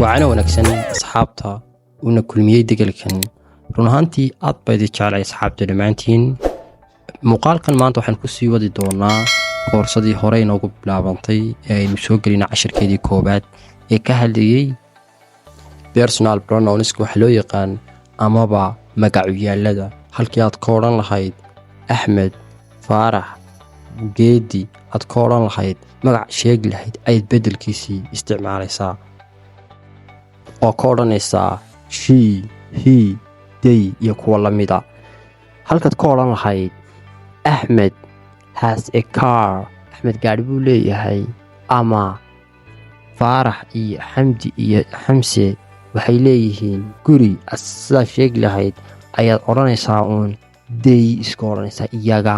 وعنا ونكسن أصحابتها ونكل ميد دقلكن رونهانتي أطبعد جعل أصحابته دمانتين مقال كان maanta waxaan ku sii wadi doonaa koorsadii hore inoogu bilaabantay ee aynu soo gelina casharkeedii koobaad ee ka hadlayay personal pronouns waxa loo yaqaan amaba magacyaalada halkii aad ka oran lahayd Axmed Faarax Geedi aad ka oran lahayd magac sheegi lahayd ay bedelkiisii isticmaalaysaa oo ka oranaysaa she he they iyo kuwa lamida halkaad ka oran lahayd Ahmed has a car. Ahmed gaari buu leeyahay ama Faarax iyo Xamdi iyo Xamse waxay leeyihiin guri asla sheegi lahayd ayaad oranaysaa uun day iska oranaysaa iyaga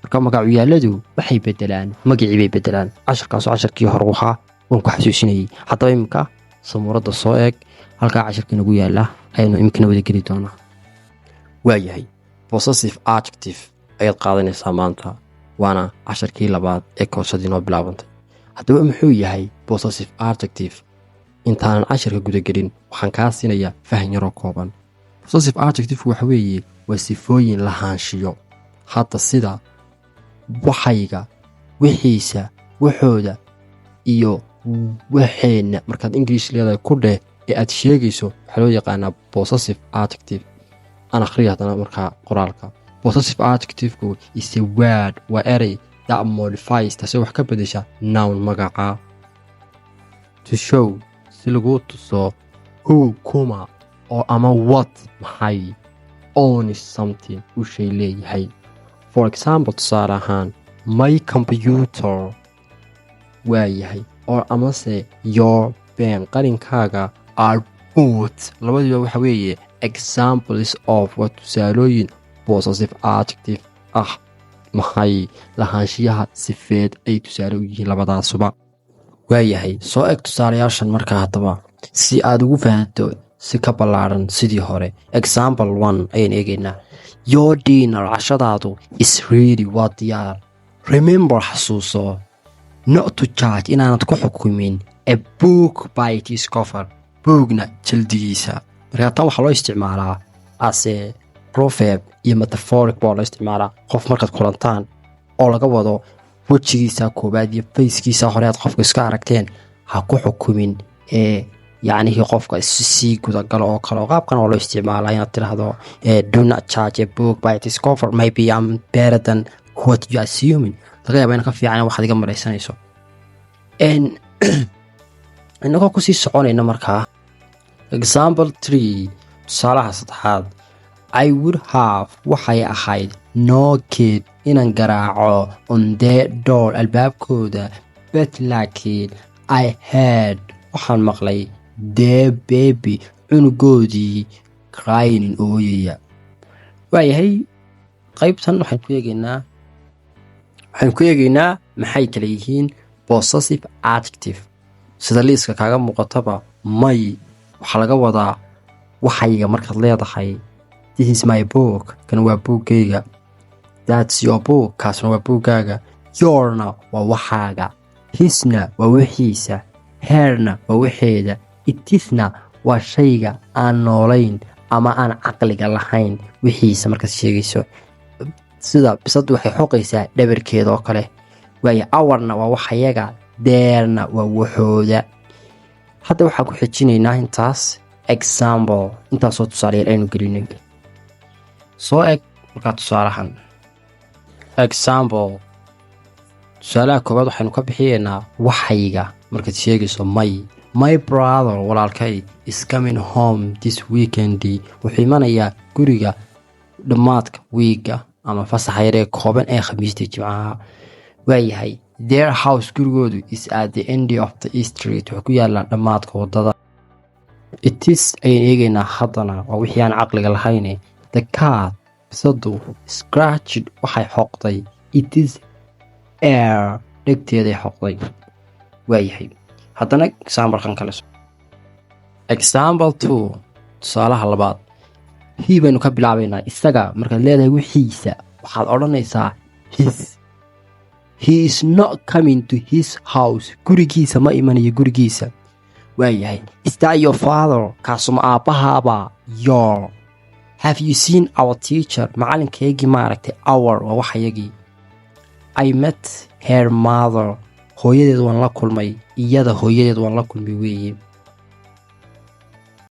marka magacyaaladu waxay bedelaan magacii bay bedelaan casharkii hore waxa waan ku xasuusinayay hadaba imka samuurada soo eeg halka casharkii nagu yaala aynu imkana wada geli doonaa waayahay possessive adjective ayaad qaadanaysaa maanta waana casharkii labaad ee koorsadii noo bilaabantay haddaba muxuu yahay possessive adjective intaanan casharka guda gelin waxaan kaa siinayaa fahan yaroo kooban possessive adjective waxa weeye waa sifooyin lahaanshiyo hadda sida waxayga wixiisa waxooda iyo waxeena markaad English leedahay ku dheh ee aad sheegayso waxa loo yaqaanaa possessive adjective ana akhriyo hadana markaa qoraalka possessive adjective is a word or array that modifies taasoo wax ka bedesha noun magaca to show si lagu tuso who kuma or ama what maxay owns something uu shay leeyahay for example tusaale ahaan my computer waayahay or ama se your pen qalinkaaga are both labadiiba waxa weeye examples of what tusaalooyin possessive adjective maxay lahaanshiyaha sifeed ay tusaale u yihiin labadaasuba waayahay soo eg tusaalayaashan markaa hadaba si aad ugu fahanto si ka ballaaran sidii hore example 1 ayaan eegaynaa your dinner cashadaadu is ready waa diyaar remember xasuuso not to judge inaanad ku xukumin a book by its cover bookna jildigiisa markaa tan waxaa loo isticmaalaa ase proverb iyo metaphoric baa loo isticmaalaa qof markaad kulantaan oo laga wado wejigiisa koobaad iyo facekiisa hore aad qofka iska aragteen ha ku xukumin yacni qofka si guda gal oo kale qaabkan oo loo isticmaalaa inaad tiraahdo do not judge a book by its cover maybe I'm better than what you assuming laga yaabaa in ka fiican waxaad iga maraysanayso inagoo ku sii soconayna markaa example 3 tusaalaha saddexaad I would have waxay ahayd no kid inaan garaaco on their door albaabkooda but laakiin I heard waxaan maqlay their baby cunugoodii crying ooyaya waayahay qaybtan waxaan ku eegaynaa maxay kala yihiin possessive adjective sida liiska kaaga muuqataba may waxaa laga wadaa waxayga markaad leedahay this is my book kan waa buugayga that's your book kaasna waa buugaaga yourna waa waxaaga hisna waa wixiisa herna waa wixeeda itisna waa shayga aan noolayn ama aan caqliga lahayn wixiisa markaad sheegayso sida bisadu waxay xoqaysaa dhabarkeeda oo kale waayo awarna waa waxayaga deerna waa waxooda hadda waxaan ku xijinaynaa intaas example intaasoo tusaalayaal aynu gelinay soo eg markaa tusaalahan example tusaalaha koobaad waxaynu ka bixiyeynaa waxayga markaad sheegayso my brother walaalkay is coming home this weekend wuxuu imanayaa guriga dhammaadka wiiga ama fasaxa yaree kooban ee khamiista jimcaha waayahay their house gurigoodu is at the end of the street wuxuu ku yaalaa dhammaadka wadada itis ayaan eegaynaa haddana waa wixii aan caqliga lahayne the cat bisadu scratched waxay xoqday it is air dhegteeday xoqday waayahay haddana example-kan kale example 2 tusaalaha labaad he baynu ka bilaabaynaa isaga markaad leedahay wixiisa waxaad odhanaysaa his he is not coming to his house gurigiisa ma imanayo gurigiisa waayahay. Is that your father? Kaasuma aabbahaaba. Your. Have you seen our teacher? Macalinkaygii ma aragtay? Our waa waxayagii. I met her mother. Hooyadeed waan la kulmay. Iyada hooyadeed waan la kulmay weeye.